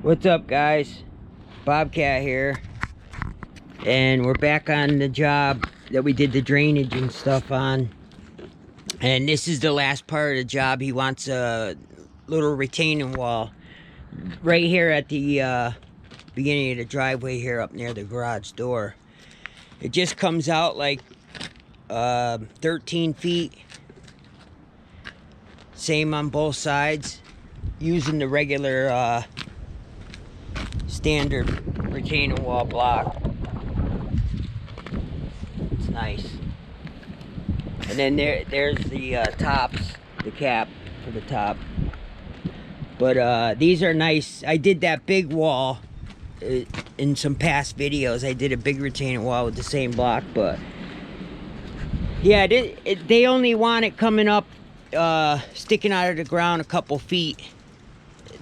What's up, guys? Bobcat here, and we're back on the job that we did the drainage and stuff on. And this is the last part of the job. He wants a little retaining wall right here at the beginning of the driveway here, up near the garage door. It just comes out like 13 feet. Same on both sides, using the regular standard retaining wall block. It's nice. And then there's the tops, the cap for the top. But these are nice. I did that big wall in some past videos. I did a big retaining wall with the same block, but yeah, they only want it coming up, sticking out of the ground a couple feet.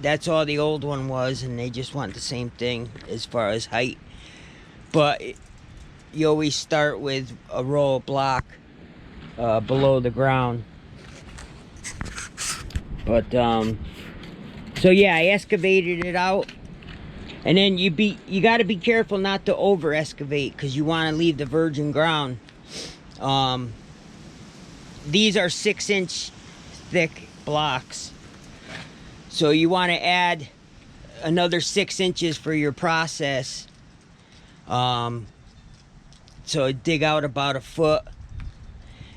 That's all the old one was, and they just want the same thing as far as height. But you always start with a row of block below the ground. But so yeah, I excavated it out, and then you got to be careful not to over excavate, because you want to leave the virgin ground. These are 6-inch thick blocks. So you want to add another 6 inches for your process. So dig out about a foot,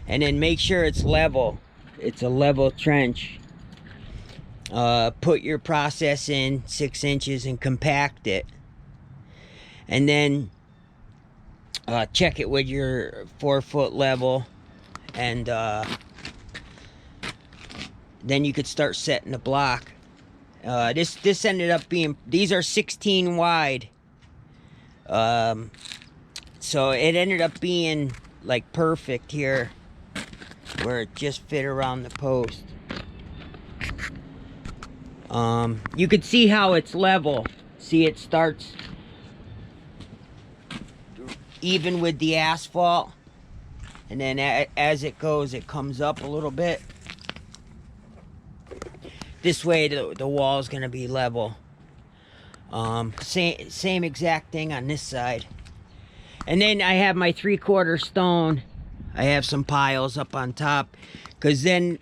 and then make sure it's level. It's a level trench. Put your process in 6 inches and compact it, and then check it with your 4-foot level, and then you could start setting the block. This ended up being, these are 16 wide, so it ended up being like perfect here, where it just fit around the post. You could see how it's level. See, it starts even with the asphalt, and then as it goes, it comes up a little bit. This way the wall is going to be level. Same exact thing on this side. And then I have my 3/4 stone. I have some piles up on top, because then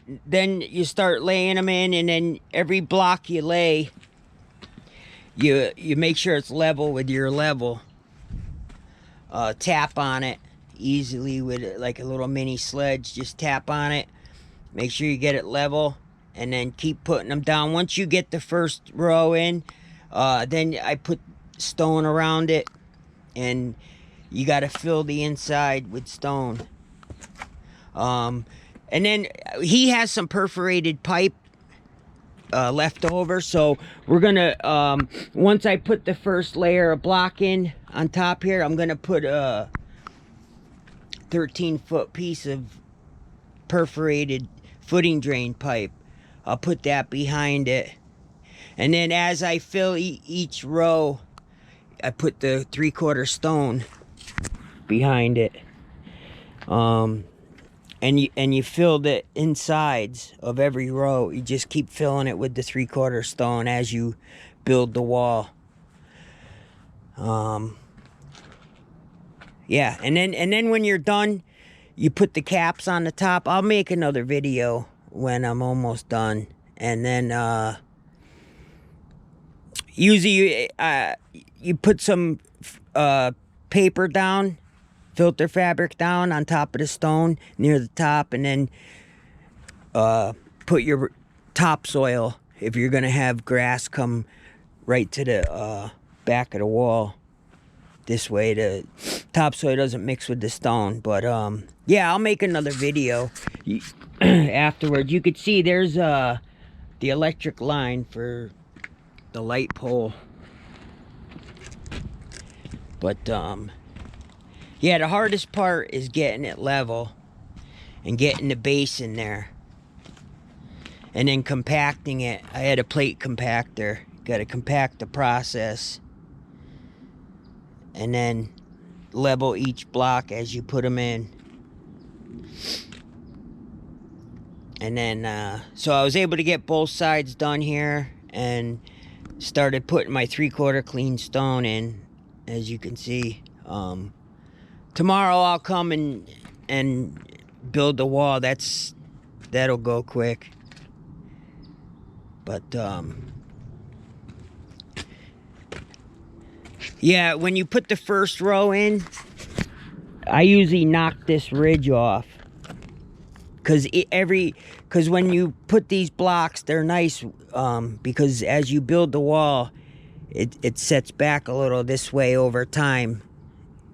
you start laying them in, and then every block you lay, you make sure it's level with your level. Tap on it easily with like a little mini sledge. Just tap on it, make sure you get it level, and then keep putting them down. Once you get the first row in, then I put stone around it, and you got to fill the inside with stone. And then he has some perforated pipe left over, so we're gonna, once I put the first layer of block in on top here, I'm gonna put a 13-foot piece of perforated footing drain pipe. I'll put that behind it, and then as I fill each row, I put the 3/4 stone behind it. And you fill the insides of every row. You just keep filling it with the 3/4 stone as you build the wall. Yeah, and then when you're done, you put the caps on the top. I'll make another video when I'm almost done, and then usually you put some paper down, filter fabric down on top of the stone near the top, and then put your topsoil, if you're gonna have grass come right to the back of the wall. This way the topsoil doesn't mix with the stone. But yeah, I'll make another video afterwards. You could see there's the electric line for the light pole. But yeah, the hardest part is getting it level and getting the base in there, and then compacting it. I had a plate compactor. Got to compact the process, and then level each block as you put them in. And then so I was able to get both sides done here, and started putting my 3/4 clean stone in, as you can see. Tomorrow I'll come and build the wall. That'll go quick. But yeah, when you put the first row in, I usually knock this ridge off, because when you put these blocks, they're nice, because as you build the wall, it sets back a little this way over time.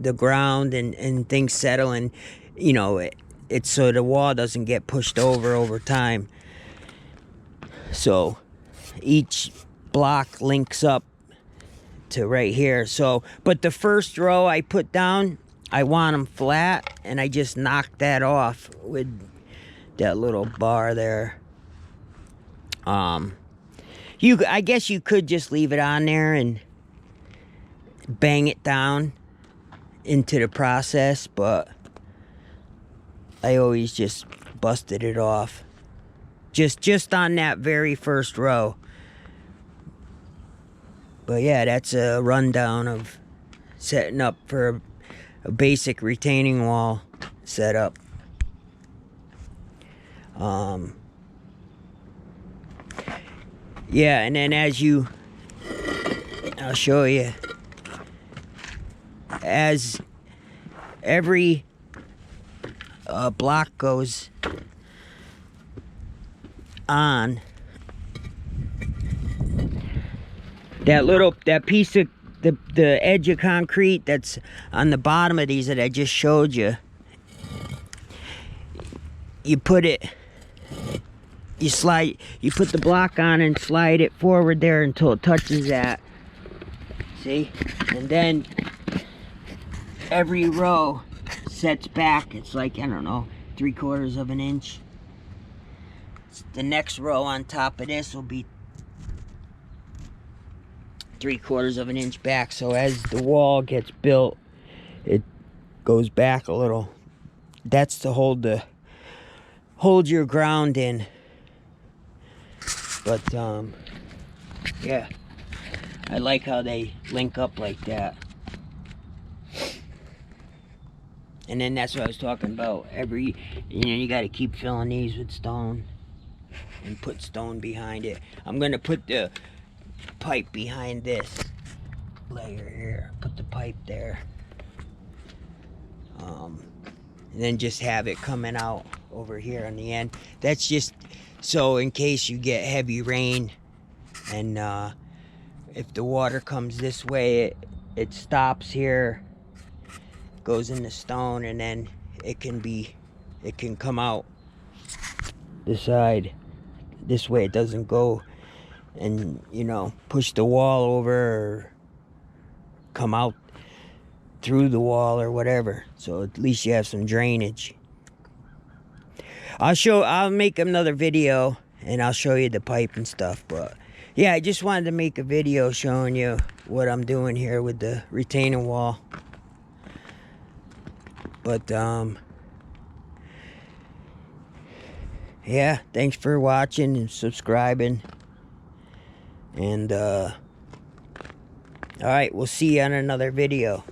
The ground and things settle, and you know, it's so the wall doesn't get pushed over time. So each block links up to right here. So, but the first row I put down, I want them flat, and I just knock that off with that little bar there. I guess you could just leave it on there and bang it down into the process, but I always just busted it off just on that very first row. But yeah, that's a rundown of setting up for a basic retaining wall setup. Yeah, and then I'll show you, as every block goes on, that piece of the edge of concrete that's on the bottom of these that I just showed you, you put the block on and slide it forward there until it touches that. See? And then every row sets back. It's like, I don't know, 3/4 of an inch. The next row on top of this will be 3/4 of an inch back. So as the wall gets built, it goes back a little. That's to hold your ground in. But yeah, I like how they link up like that. And then that's what I was talking about. You got to keep filling these with stone and put stone behind it. I'm gonna put the pipe behind this layer here. Put the pipe there. And then just have it coming out over here on the end. That's just so in case you get heavy rain, and if the water comes this way, it stops here, goes in the stone, and then it can come out this side. This way it doesn't go and, you know, push the wall over or come out through the wall or whatever. So at least you have some drainage. I'll make another video and I'll show you the pipe and stuff. But yeah, I just wanted to make a video showing you what I'm doing here with the retaining wall. But yeah, thanks for watching and subscribing. And alright, we'll see you on another video.